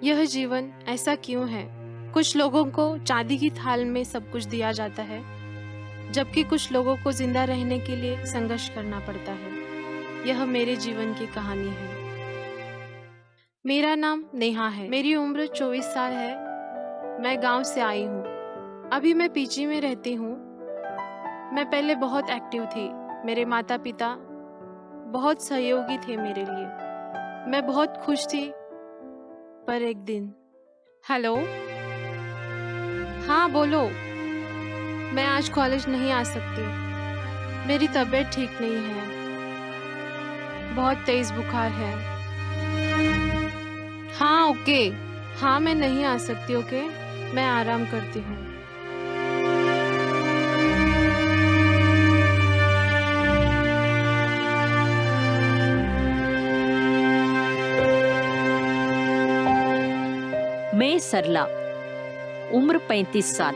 यह जीवन ऐसा क्यों है? कुछ लोगों को चांदी की थाल में सब कुछ दिया जाता है, जबकि कुछ लोगों को जिंदा रहने के लिए संघर्ष करना पड़ता है। यह मेरे जीवन की कहानी है। मेरा नाम नेहा है। मेरी उम्र 24 साल है। मैं गांव से आई हूँ। अभी मैं पीजी में रहती हूँ। मैं पहले बहुत एक्टिव थी। मेरे माता पिता बहुत सहयोगी थे मेरे लिए। मैं बहुत खुश थी। पर एक दिन, हेलो, हाँ बोलो। मैं आज कॉलेज नहीं आ सकती। मेरी तबीयत ठीक नहीं है। बहुत तेज बुखार है। हाँ ओके। हाँ मैं नहीं आ सकती। ओके, मैं आराम करती हूँ। मैं सरला, उम्र 35 साल।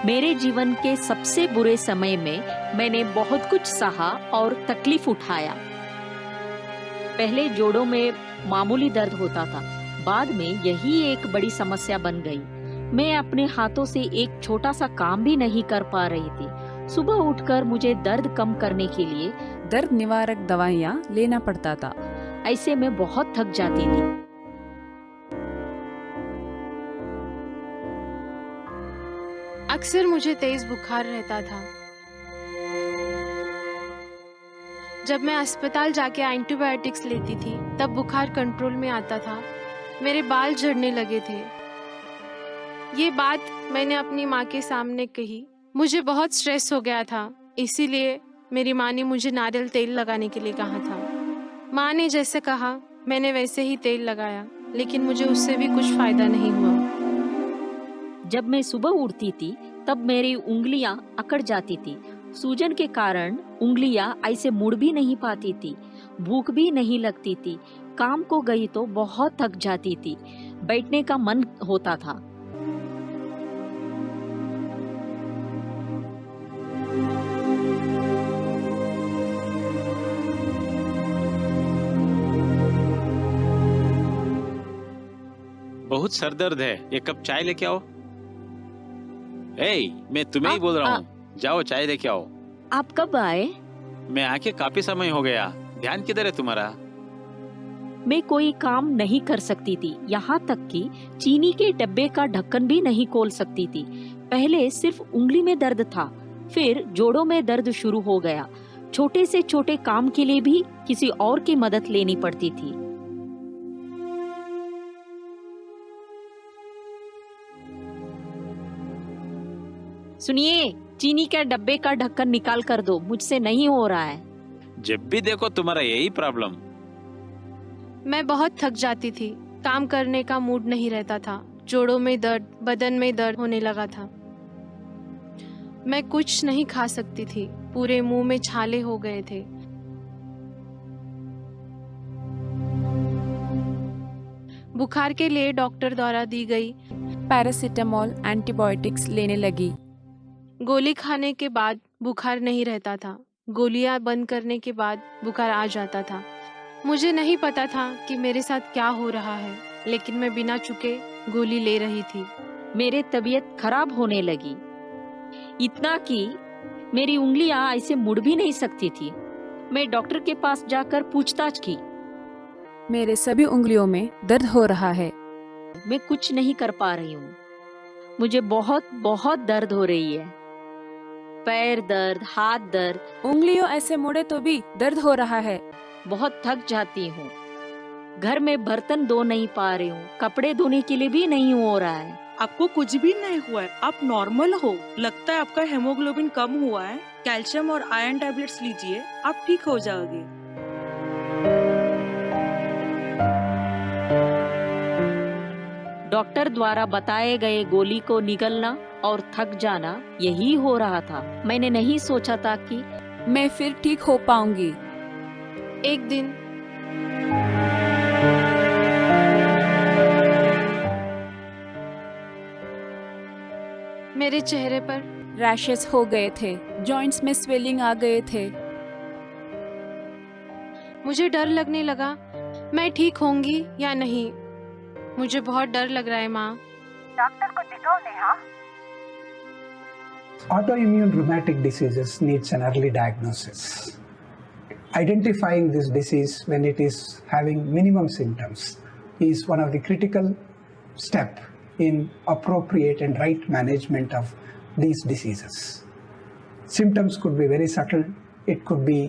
मेरे जीवन के सबसे बुरे समय में मैंने बहुत कुछ सहा और तकलीफ उठाया। पहले जोड़ों में मामूली दर्द होता था, बाद में यही एक बड़ी समस्या बन गई। मैं अपने हाथों से एक छोटा सा काम भी नहीं कर पा रही थी। सुबह उठकर मुझे दर्द कम करने के लिए दर्द निवारक दवाइयाँ लेना पड़ता था। ऐसे में बहुत थक जाती थी। अक्सर मुझे तेज बुखार रहता था। जब मैं अस्पताल जाके एंटीबायोटिक्स लेती थी, तब बुखार कंट्रोल में आता था। मेरे बाल झड़ने लगे थे। ये बात मैंने अपनी माँ के सामने कही। मुझे बहुत स्ट्रेस हो गया था, इसीलिए मेरी माँ ने मुझे नारियल तेल लगाने के लिए कहा था। माँ ने जैसे कहा मैंने वैसे ही तेल लगाया, लेकिन मुझे उससे भी कुछ फायदा नहीं हुआ। जब मैं सुबह उठती थी तब मेरी उंगलियां अकड़ जाती थी। सूजन के कारण उंगलियां ऐसे मुड़ भी नहीं पाती थी। भूख भी नहीं लगती थी। काम को गई तो बहुत थक जाती थी। बैठने का मन होता था। बहुत सर दर्द है, एक कप चाय लेके आओ। मैं तुम्हें ही बोल रहा हूँ, जाओ चाय लेके आओ। आप कब आए? मैं आके काफी समय हो गया। ध्यान किधर है तुम्हारा? मैं कोई काम नहीं कर सकती थी, यहाँ तक कि चीनी के डब्बे का ढक्कन भी नहीं खोल सकती थी। पहले सिर्फ उंगली में दर्द था, फिर जोड़ों में दर्द शुरू हो गया। छोटे से छोटे काम के लिए भी किसी और की मदद लेनी पड़ती थी। सुनिए, चीनी के डब्बे का ढक्कन निकाल कर दो, मुझसे नहीं हो रहा है। जब भी देखो तुम्हारा यही प्रॉब्लम। मैं बहुत थक जाती थी। काम करने का मूड नहीं रहता था। जोड़ों में दर्द, बदन में दर्द होने लगा था। मैं कुछ नहीं खा सकती थी। पूरे मुंह में छाले हो गए थे। बुखार के लिए डॉक्टर द्वारा दी गई पैरासीटामोल एंटीबायोटिक्स लेने लगी। गोली खाने के बाद बुखार नहीं रहता था। गोलियां बंद करने के बाद बुखार आ जाता था। मुझे नहीं पता था कि मेरे साथ क्या हो रहा है, लेकिन मैं बिना चुके गोली ले रही थी। मेरे तबीयत खराब होने लगी, इतना कि मेरी उंगलियां ऐसे मुड़ भी नहीं सकती थी। मैं डॉक्टर के पास जाकर पूछताछ की। मेरे सभी उंगलियों में दर्द हो रहा है। मैं कुछ नहीं कर पा रही हूँ। मुझे बहुत बहुत दर्द हो रही है। पैर दर्द, हाथ दर्द। उंगलियों ऐसे मुड़े तो भी दर्द हो रहा है। बहुत थक जाती हूँ। घर में बर्तन धो नहीं पा रही हूँ। कपड़े धोने के लिए भी नहीं हो रहा है। आपको कुछ भी नहीं हुआ है, आप नॉर्मल हो। लगता है आपका हेमोग्लोबिन कम हुआ है। कैल्शियम और आयरन टैबलेट्स लीजिए, आप ठीक हो जाओगे। डॉक्टर द्वारा बताए गए गोली को निगलना और थक जाना यही हो रहा था। मैंने नहीं सोचा था कि मैं फिर ठीक हो पाऊंगी। एक दिन मेरे चेहरे पर रैशेस हो गए थे, जॉइंट्स में स्वेलिंग आ गए थे। मुझे डर लगने लगा, मैं ठीक होंगी या नहीं। मुझे बहुत डर लग रहा है माँ। डॉक्टर को दिखाओ Neha. Autoimmune rheumatic diseases needs an early diagnosis. Identifying this disease when it is having minimum symptoms is one of the critical step in appropriate and right management of these diseases. Symptoms could be very subtle, it could be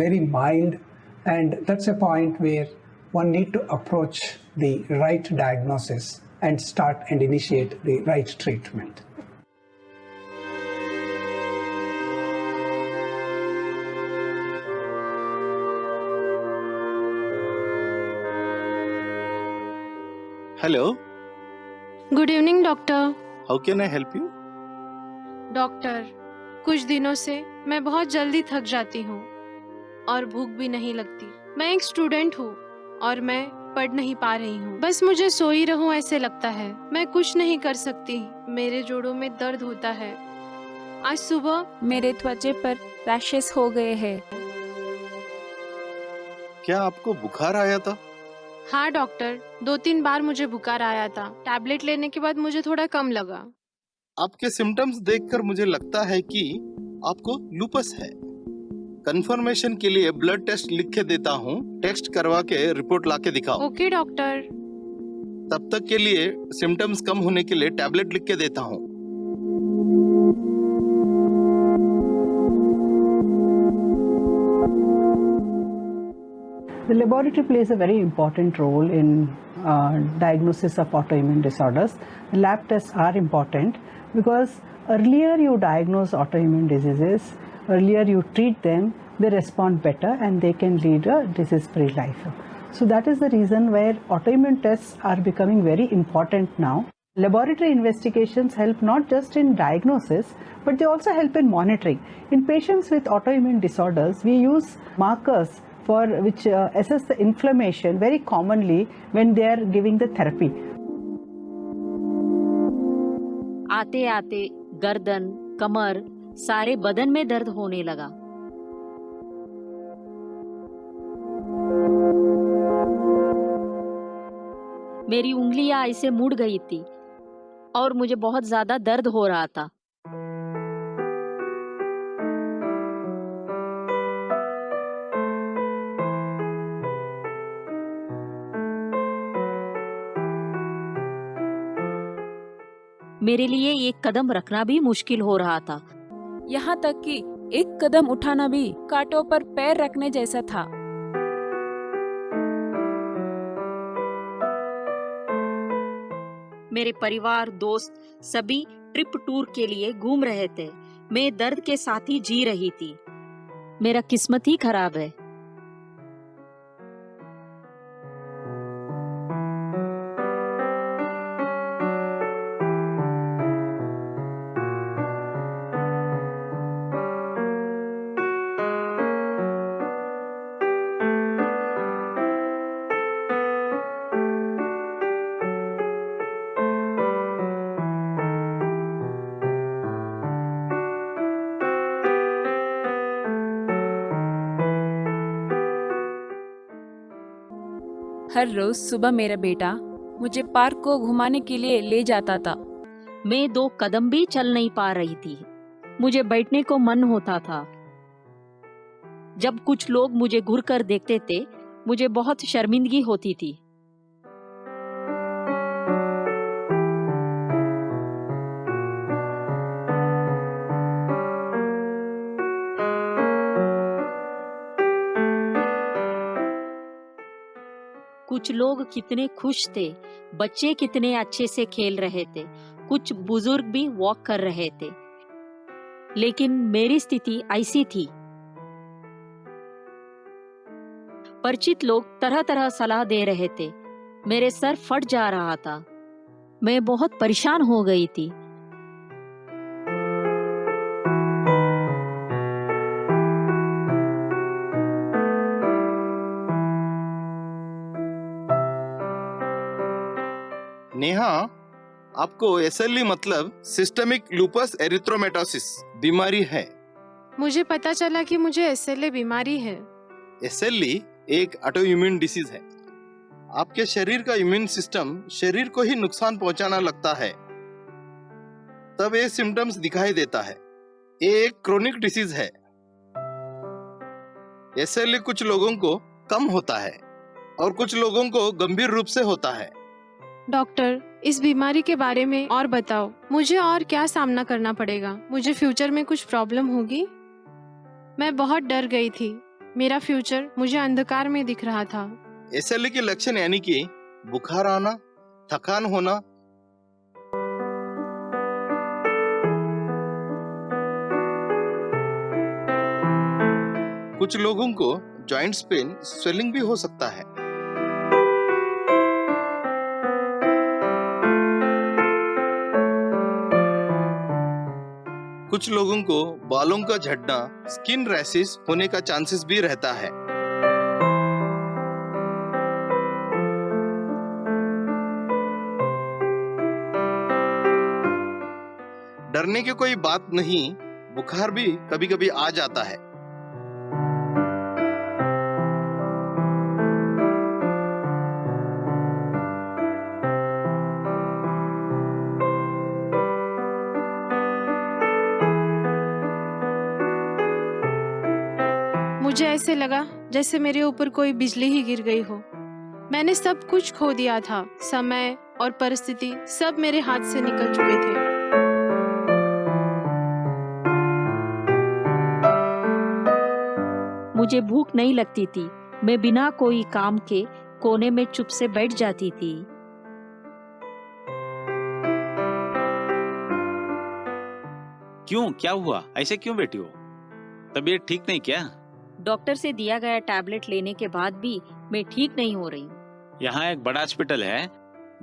very mild, and that's a point where one need to approach the right diagnosis and start and initiate the right treatment. Hello, good evening doctor. how can I help you? Doctor, कुछ दिनों से मैं बहुत जल्दी थक जाती हूँ और भूख भी नहीं लगती। मैं एक स्टूडेंट हूँ और मैं पढ़ नहीं पा रही हूँ। बस मुझे सोई रहूँ ऐसे लगता है। मैं कुछ नहीं कर सकती। मेरे जोड़ों में दर्द होता है। आज सुबह मेरे त्वचा पर रैशेस हो गए हैं। क्या आपको बुखार आया था? हाँ डॉक्टर, 2-3 बार मुझे बुखार आया था। टैबलेट लेने के बाद मुझे थोड़ा कम लगा। आपके सिम्टम्स देखकर मुझे लगता है कि आपको लूपस है। कंफर्मेशन के लिए ब्लड टेस्ट लिख के देता हूँ, टेस्ट करवा के रिपोर्ट लाके दिखाओ। Okay doctor. तब तक के लिए सिम्टम्स कम होने के लिए टैबलेट लिख के देता हूँ। The laboratory plays a very important role in diagnosis of autoimmune disorders. The lab tests are important because earlier you diagnose autoimmune diseases, earlier you treat them, they respond better and they can lead a disease-free life. So that is the reason where autoimmune tests are becoming very important now. Laboratory investigations help not just in diagnosis, but they also help in monitoring. In patients with autoimmune disorders, we use markers for which assess the inflammation very commonly when they are giving the therapy. आते आते गर्दन, कमर, सारे बदन में दर्द होने लगा। मेरी उंगलियां ऐसे मुड़ गई थी और मुझे बहुत ज्यादा दर्द हो रहा था। मेरे लिए एक कदम रखना भी मुश्किल हो रहा था। यहाँ तक कि एक कदम उठाना भी कांटों पर पैर रखने जैसा था। मेरे परिवार, दोस्त सभी ट्रिप टूर के लिए घूम रहे थे। मैं दर्द के साथ ही जी रही थी। मेरा किस्मत ही खराब है। हर रोज सुबह मेरा बेटा मुझे पार्क को घुमाने के लिए ले जाता था। मैं 2 कदम भी चल नहीं पा रही थी। मुझे बैठने को मन होता था। जब कुछ लोग मुझे घूर कर देखते थे, मुझे बहुत शर्मिंदगी होती थी। कुछ लोग कितने खुश थे, बच्चे कितने अच्छे से खेल रहे थे, कुछ बुजुर्ग भी वॉक कर रहे थे। लेकिन मेरी स्थिति ऐसी थी। परिचित लोग तरह तरह सलाह दे रहे थे। मेरे सर फट जा रहा था। मैं बहुत परेशान हो गई थी। नेहा, आपको SLE मतलब सिस्टेमिक लूपस एरिथ्रोमेटोसिस बीमारी है। मुझे पता चला कि मुझे SLA बीमारी है। SLE एक ऑटोइम्यून डिसीज है। आपके शरीर का इम्यून सिस्टम शरीर को ही नुकसान पहुंचाना लगता है, तब ये सिम्टम्स दिखाई देता है। ये एक क्रोनिक डिसीज है। इसलिए कुछ लोगों को कम होता है और कुछ लोगों को गंभीर रूप से होता है। डॉक्टर, इस बीमारी के बारे में और बताओ। मुझे और क्या सामना करना पड़ेगा? मुझे फ्यूचर में कुछ प्रॉब्लम होगी? मैं बहुत डर गई थी। मेरा फ्यूचर मुझे अंधकार में दिख रहा था। एसएलई के लक्षण यानी कि बुखार आना, थकान होना, कुछ लोगों को जॉइंट्स पेन, स्वेलिंग भी हो सकता है। कुछ लोगों को बालों का झड़ना, स्किन रैशेस होने का चांसेस भी रहता है। डरने की कोई बात नहीं, बुखार भी कभी-कभी आ जाता है। मुझे ऐसे लगा जैसे मेरे ऊपर कोई बिजली ही गिर गई हो। मैंने सब कुछ खो दिया था। समय और परिस्थिति सब मेरे हाथ से निकल चुके थे। मुझे भूख नहीं लगती थी। मैं बिना कोई काम के कोने में चुप से बैठ जाती थी। क्यों, क्या हुआ? ऐसे क्यों बैठी हो? तबीयत ठीक नहीं क्या? डॉक्टर से दिया गया टैबलेट लेने के बाद भी मैं ठीक नहीं हो रही हूँ। यहाँ एक बड़ा हॉस्पिटल है,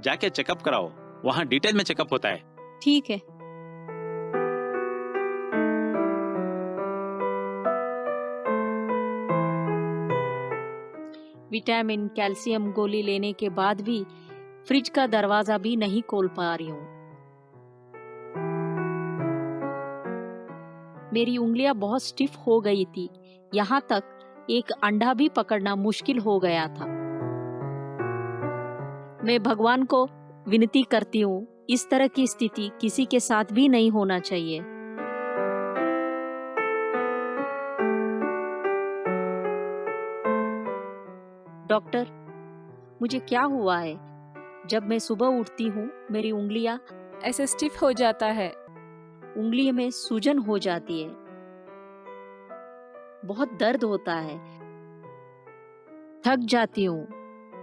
जाके चेकअप कराओ। वहाँ डिटेल में चेकअप होता है। ठीक है। विटामिन, कैल्शियम गोली लेने के बाद भी फ्रिज का दरवाजा भी नहीं खोल पा रही हूँ। मेरी उंगलियां बहुत स्टिफ हो गई थी। यहाँ तक एक अंडा भी पकड़ना मुश्किल हो गया था। मैं भगवान को विनती करती हूँ, इस तरह की स्थिति किसी के साथ भी नहीं होना चाहिए। डॉक्टर, मुझे क्या हुआ है? जब मैं सुबह उठती हूँ मेरी उंगलियां ऐसे स्टिफ हो जाता है। उंगली में सूजन हो जाती है। बहुत दर्द होता है। थक जाती हूँ।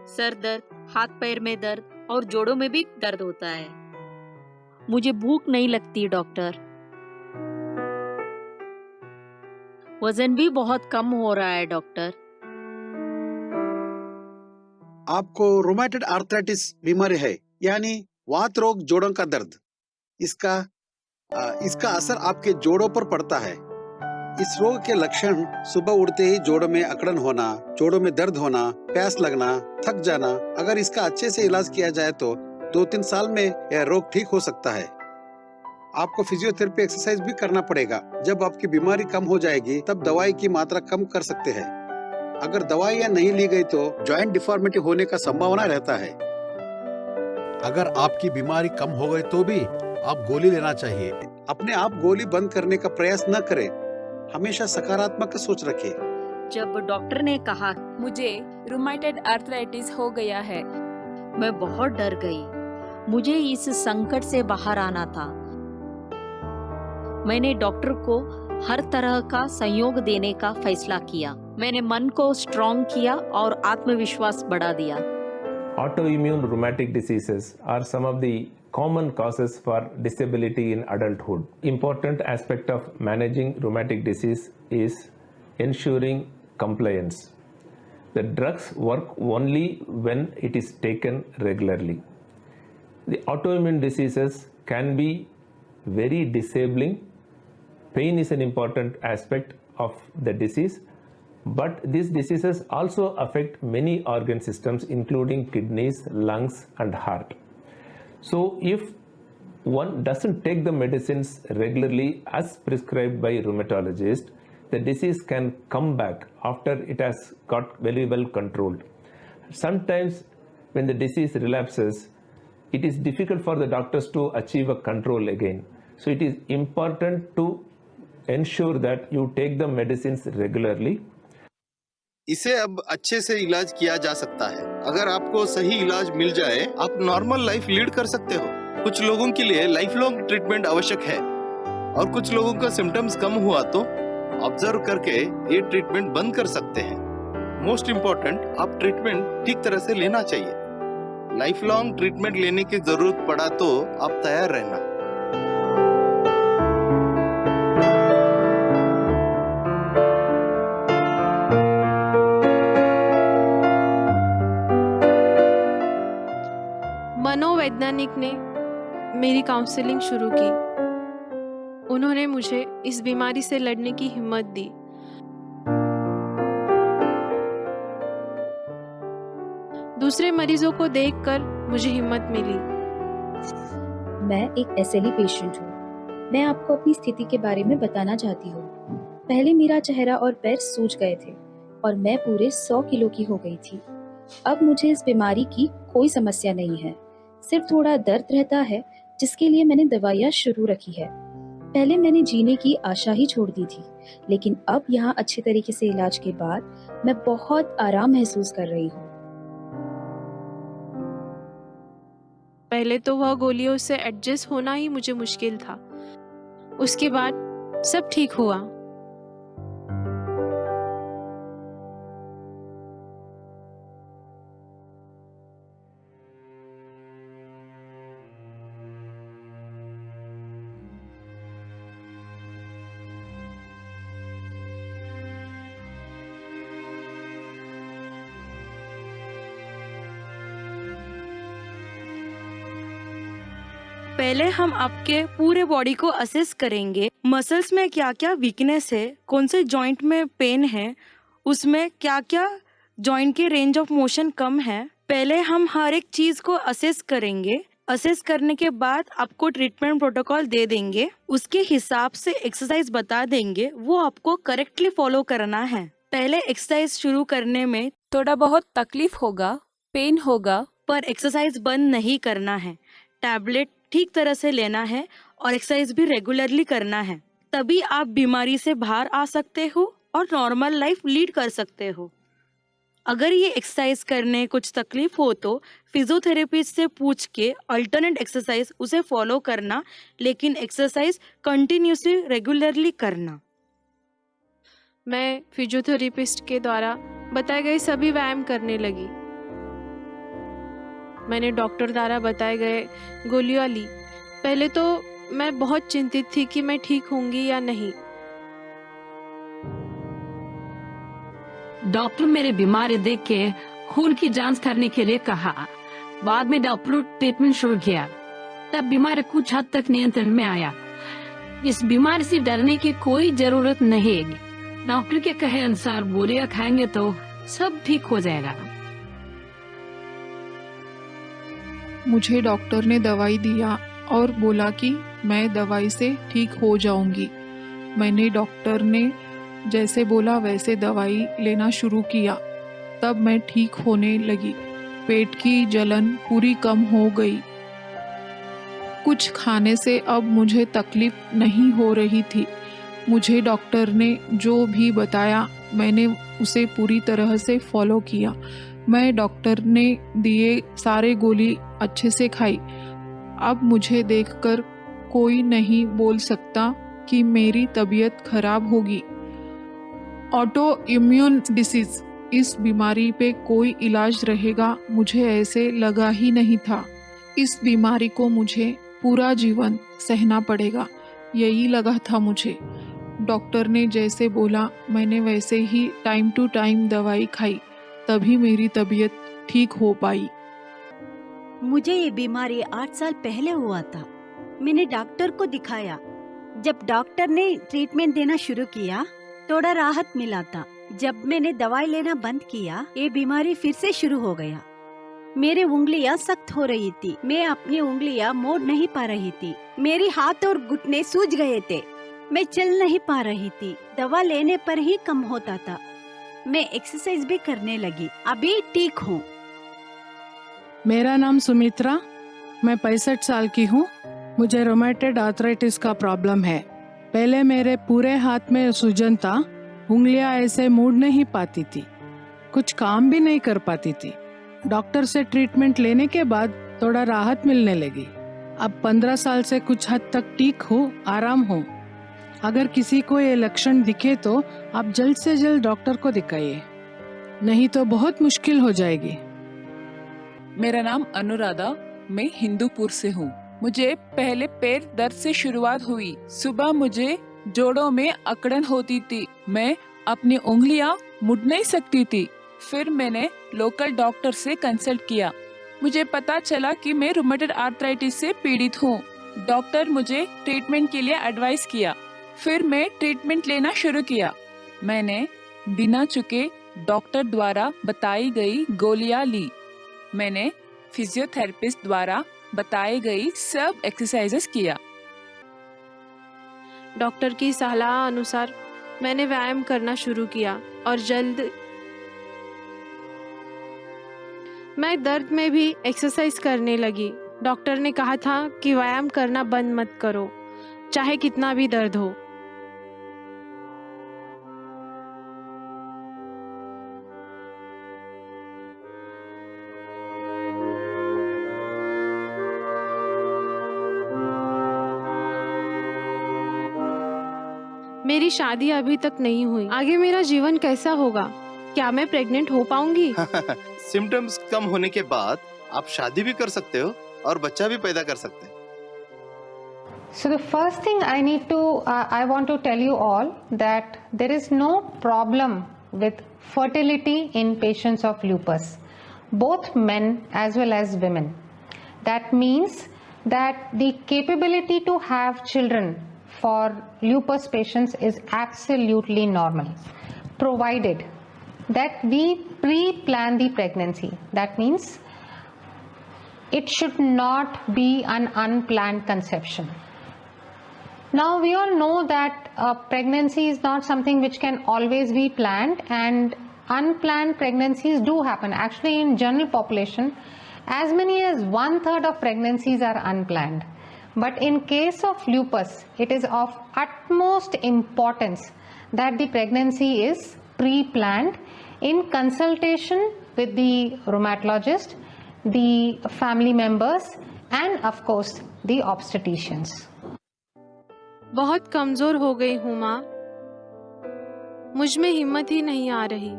सर दर्द, हाथ पैर में दर्द और जोड़ों में भी दर्द होता है। मुझे भूख नहीं लगती डॉक्टर। वजन भी बहुत कम हो रहा है डॉक्टर। आपको रोमेटॉइड आर्थराइटिस बीमारी है, यानी वात रोग, जोड़ों का दर्द। इसका असर आपके जोड़ों पर पड़ता है। इस रोग के लक्षण सुबह उठते ही जोड़ों में अकड़न होना, जोड़ों में दर्द होना, प्यास लगना, थक जाना। अगर इसका अच्छे से इलाज किया जाए तो 2-3 साल में यह रोग ठीक हो सकता है। आपको फिजियोथेरेपी एक्सरसाइज भी करना पड़ेगा। जब आपकी बीमारी कम हो जाएगी तब दवाई की मात्रा कम कर सकते हैं। अगर दवाइयाँ नहीं ली गई तो जॉइंट डिफॉर्मिटी होने का संभावना रहता है। अगर आपकी बीमारी कम हो गई तो भी आप गोली लेना चाहिए। अपने आप गोली बंद करने का प्रयास न करें। हमेशा सकारात्मक सोच रखें। जब डॉक्टर ने कहा मुझे रूमेटॉइड आर्थराइटिस हो गया है, मैं बहुत डर गई। मुझे इस संकट से बाहर आना था। मैंने डॉक्टर को हर तरह का सहयोग देने का फैसला किया। मैंने मन को स्ट्रॉन्ग किया और आत्मविश्वास बढ़ा दिया। Autoimmune rheumatic diseases are some of the common causes for disability in adulthood. Important aspect of managing rheumatic disease is ensuring compliance. The drugs work only when it is taken regularly. The autoimmune diseases can be very disabling. Pain is an important aspect of the disease, but these diseases also affect many organ systems including kidneys, lungs and heart. So if one doesn't take the medicines regularly as prescribed by rheumatologist, the disease can come back after it has got very well controlled. Sometimes when the disease relapses, it is difficult for the doctors to achieve a control again. So it is important to ensure that you take the medicines regularly. इसे अब अच्छे से इलाज किया जा सकता है। अगर आपको सही इलाज मिल जाए, आप नॉर्मल लाइफ लीड कर सकते हो। कुछ लोगों के लिए लाइफ लॉन्ग ट्रीटमेंट आवश्यक है और कुछ लोगों का सिम्टम्स कम हुआ तो ऑब्जर्व करके ये ट्रीटमेंट बंद कर सकते हैं। मोस्ट इम्पोर्टेंट, आप ट्रीटमेंट ठीक तरह से लेना चाहिए। लाइफ लॉन्ग ट्रीटमेंट लेने की जरूरत पड़ा तो आप तैयार रहना। मनोवैज्ञानिक ने मेरी काउंसलिंग शुरू की। उन्होंने मुझे इस बीमारी से लड़ने की हिम्मत दी। दूसरे मरीजों को देखकर मुझे हिम्मत मिली। मैं एक SLE पेशेंट हूँ। मैं आपको अपनी स्थिति के बारे में बताना चाहती हूँ। पहले मेरा चेहरा और पैर सूज गए थे और मैं पूरे 100 किलो की हो गई थी। अब मुझे इस बीमारी की कोई समस्या नहीं है, सिर्फ थोड़ा दर्द रहता है जिसके लिए मैंने दवाइयाँ शुरू रखी है। पहले मैंने जीने की आशा ही छोड़ दी थी, लेकिन अब यहाँ अच्छे तरीके से इलाज के बाद मैं बहुत आराम महसूस कर रही हूँ। पहले तो वह गोलियों से एडजस्ट होना ही मुझे मुश्किल था। उसके बाद सब ठीक हुआ। पहले हम आपके पूरे बॉडी को असेस करेंगे। मसल्स में क्या क्या वीकनेस है, कौन से जॉइंट में पेन है, उसमें क्या क्या जॉइंट के रेंज ऑफ मोशन कम है। पहले हम हर एक चीज को असेस करेंगे। असेस करने के बाद आपको ट्रीटमेंट प्रोटोकॉल दे देंगे। उसके हिसाब से एक्सरसाइज बता देंगे, वो आपको करेक्टली फॉलो करना है। पहले एक्सरसाइज शुरू करने में थोड़ा बहुत तकलीफ होगा, पेन होगा, पर एक्सरसाइज बंद नहीं करना है। टैबलेट ठीक तरह से लेना है और एक्सरसाइज भी रेगुलरली करना है। तभी आप बीमारी से बाहर आ सकते हो और नॉर्मल लाइफ लीड कर सकते हो। अगर ये एक्सरसाइज करने कुछ तकलीफ हो तो फिजियोथेरेपिस्ट से पूछ के अल्टरनेट एक्सरसाइज उसे फॉलो करना, लेकिन एक्सरसाइज कंटिन्यूसली रेगुलरली करना। मैं फिजियोथेरेपिस्ट के द्वारा बताए गए सभी व्यायाम करने लगी। मैंने डॉक्टर द्वारा बताए गए गोलियां ली। पहले तो मैं बहुत चिंतित थी कि मैं ठीक होंगी या नहीं। डॉक्टर मेरे बीमारी देख के खून की जांच करने के लिए कहा। बाद में डॉक्टर ने ट्रीटमेंट शुरू किया, तब बीमारी कुछ हद तक नियंत्रण में आया। इस बीमारी से डरने की कोई जरूरत नहीं। डॉक्टर के कहे अनुसार गोलियां खाएंगे तो सब ठीक हो जाएगा। मुझे डॉक्टर ने दवाई दिया और बोला कि मैं दवाई से ठीक हो जाऊंगी। मैंने डॉक्टर ने जैसे बोला वैसे दवाई लेना शुरू किया। तब मैं ठीक होने लगी। पेट की जलन पूरी कम हो गई। कुछ खाने से अब मुझे तकलीफ नहीं हो रही थी। मुझे डॉक्टर ने जो भी बताया मैंने उसे पूरी तरह से फॉलो किया। मैं डॉक्टर ने दिए सारे गोली अच्छे से खाई। अब मुझे देखकर कोई नहीं बोल सकता कि मेरी तबीयत खराब होगी। ऑटो इम्यून डिसीज, इस बीमारी पे कोई इलाज रहेगा मुझे ऐसे लगा ही नहीं था। इस बीमारी को मुझे पूरा जीवन सहना पड़ेगा, यही लगा था मुझे। डॉक्टर ने जैसे बोला मैंने वैसे ही टाइम टू टाइम दवाई खाई, तभी मेरी तबीयत ठीक हो पाई। मुझे ये बीमारी 8 साल पहले हुआ था। मैंने डॉक्टर को दिखाया। जब डॉक्टर ने ट्रीटमेंट देना शुरू किया थोड़ा राहत मिला था। जब मैंने दवाई लेना बंद किया ये बीमारी फिर से शुरू हो गया। मेरी उंगलियां सख्त हो रही थी। मैं अपनी उंगलियां मोड़ नहीं पा रही थी। मेरे हाथ और घुटने सूज गए थे। मैं चल नहीं पा रही थी। दवा लेने पर ही कम होता था। मैं एक्सरसाइज भी करने लगी। अभी ठीक हूँ। मेरा नाम सुमित्रा, मैं 65 साल की हूँ। मुझे रोमेटॉइड आर्थराइटिस का प्रॉब्लम है। पहले मेरे पूरे हाथ में सूजन था, उंगलियां ऐसे मुड़ नहीं पाती थी, कुछ काम भी नहीं कर पाती थी। डॉक्टर से ट्रीटमेंट लेने के बाद थोड़ा राहत मिलने लगी। अब 15 साल से कुछ हद तक ठीक हो, आराम हो। अगर किसी को ये लक्षण दिखे तो आप जल्द से जल्द डॉक्टर को दिखाइए, नहीं तो बहुत मुश्किल हो जाएगी। मेरा नाम अनुराधा, मैं हिंदूपुर से हूँ। मुझे पहले पैर दर्द से शुरुआत हुई। सुबह मुझे जोड़ों में अकड़न होती थी, मैं अपनी उंगलियां मुड़ नहीं सकती थी। फिर मैंने लोकल डॉक्टर से कंसल्ट किया। मुझे पता चला कि मैं रूमेटॉइड आर्थराइटिस से पीड़ित हूँ। डॉक्टर मुझे ट्रीटमेंट के लिए एडवाइस किया। फिर मैं ट्रीटमेंट लेना शुरू किया। मैंने बिना चुके डॉक्टर द्वारा बताई गई गोलियां ली। मैंने फिजियोथेरेपिस्ट द्वारा बताई गई सब एक्सरसाइजेस किया। डॉक्टर की सलाह अनुसार मैंने व्यायाम करना शुरू किया और जल्द मैं दर्द में भी एक्सरसाइज करने लगी। डॉक्टर ने कहा था कि व्यायाम करना बंद मत करो, चाहे कितना भी दर्द हो। मेरी शादी अभी तक नहीं हुई, आगे मेरा जीवन कैसा होगा? क्या मैं प्रेग्नेंट हो पाऊंगी? सिम्टम्स कम होने के बाद आप शादी भी कर सकते हो और बच्चा भी पैदा कर सकते हैं। So the first thing I want to tell you all that there is no problem with fertility in patients of lupus, both men as well as women. That means that the capability to have children for lupus patients is absolutely normal, provided that we pre-plan the pregnancy. That means it should not be an unplanned conception. Now we all know that pregnancy is not something which can always be planned, and unplanned pregnancies do happen. Actually, in general population, as many as 1/3 of pregnancies are unplanned. But in case of lupus, it is of utmost importance that the pregnancy is pre-planned in consultation with the rheumatologist, the family members, and of course the obstetricians. बहुत कमजोर हो गई हूँ माँ, मुझ में हिम्मत ही नहीं आ रही।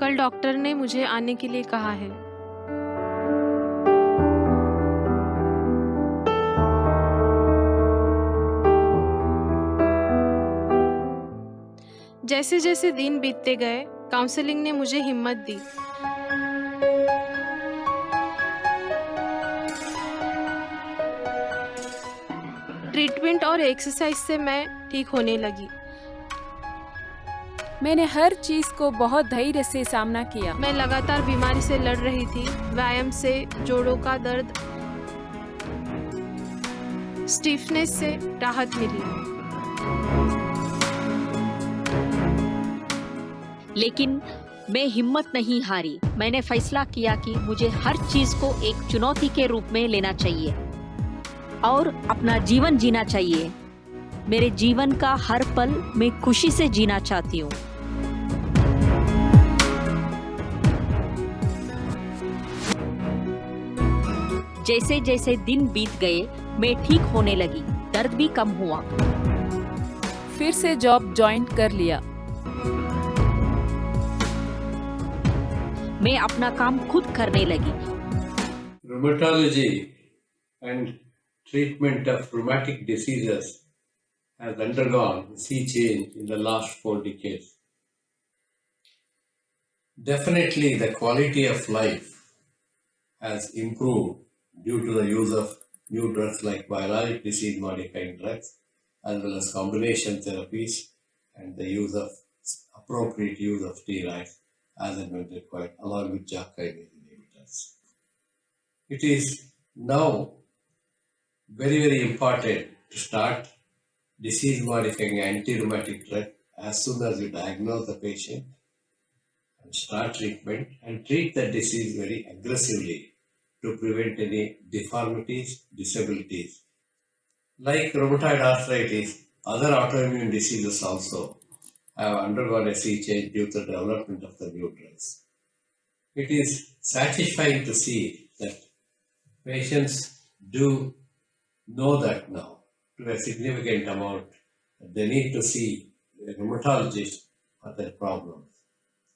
कल डॉक्टर ने मुझे आने के लिए कहा है। जैसे जैसे दिन बीतते गए, काउंसलिंग ने मुझे हिम्मत दी। ट्रीटमेंट और एक्सरसाइज से मैं ठीक होने लगी। मैंने हर चीज को बहुत धैर्य से सामना किया। मैं लगातार बीमारी से लड़ रही थी। व्यायाम से जोड़ों का दर्द, स्टिफनेस से राहत मिली। लेकिन मैं हिम्मत नहीं हारी। मैंने फैसला किया कि मुझे हर चीज को एक चुनौती के रूप में लेना चाहिए और अपना जीवन जीना चाहिए। मेरे जीवन का हर पल मैं खुशी से जीना चाहती हूँ। जैसे जैसे दिन बीत गए, मैं ठीक होने लगी, दर्द भी कम हुआ। फिर से जॉब ज्वाइन कर लिया। मैं अपना काम खुद करने लगी। Rheumatology and treatment of rheumatic diseases has undergone a sea change in the last 4 decades. Definitely the quality of life has improved due to the use of new drugs like biologic disease modifying drugs, as well as combination therapies and the use of appropriate use of steroids as and when required, along with JAK kinase inhibitors. It is now very, very important to start disease modifying anti-rheumatic drug as soon as you diagnose the patient, and start treatment and treat the disease very aggressively to prevent any deformities, disabilities. Like rheumatoid arthritis, other autoimmune diseases also have undergone a sea change due to the development of the new drugs. It is satisfying to see that patients do know that now to a significant amount that they need to see a rheumatologist for their problems.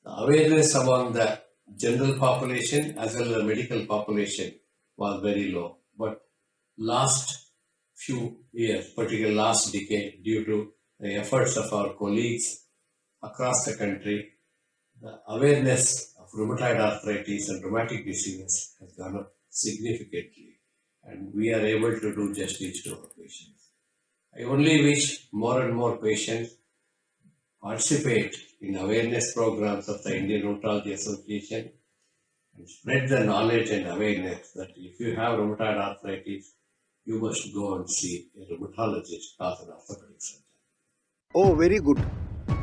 The awareness among the general population as well as the medical population was very low. But last few years, particularly last decade, due to the efforts of our colleagues across the country, the awareness of rheumatoid arthritis and rheumatic diseases has gone up significantly, and we are able to do justice to our patients. I only wish more and more patients participate in awareness programs of the Indian Rheumatology Association and spread the knowledge and awareness that if you have rheumatoid arthritis, you must go and see a rheumatologist or an orthopedic surgeon. Oh, very good.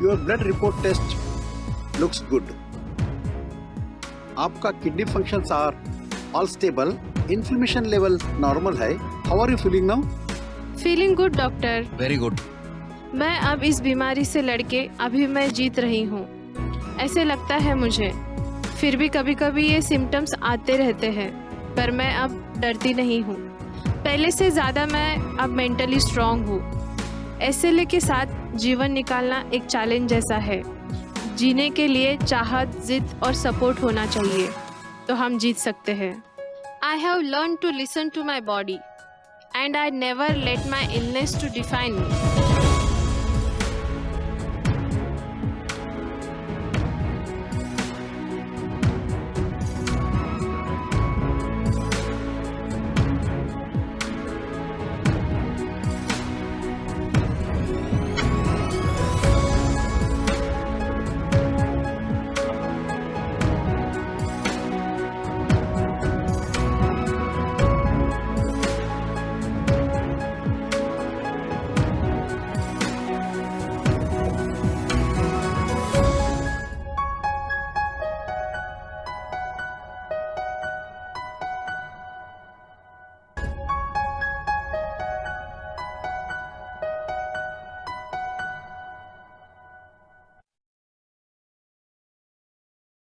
Your blood report test looks good. आपका kidney functions are all stable. Inflammation level normal है. How are you feeling now? Feeling good doctor. Very good. मैं अब इस बीमारी से लड़के अभी मैं जीत रही हूँ, ऐसे लगता है मुझे। फिर भी कभी कभी ये सिम्टम्स आते रहते हैं, पर मैं अब डरती नहीं हूँ। पहले से ज़्यादा मैं अब मेंटली स्ट्रांग हूँ। एसएलए के साथ जीवन निकालना एक चैलेंज जैसा है। जीने के लिए चाहत, जिद और सपोर्ट होना चाहिए, तो हम जीत सकते हैं। I have learn to listen to my body and I never let my illness to define me.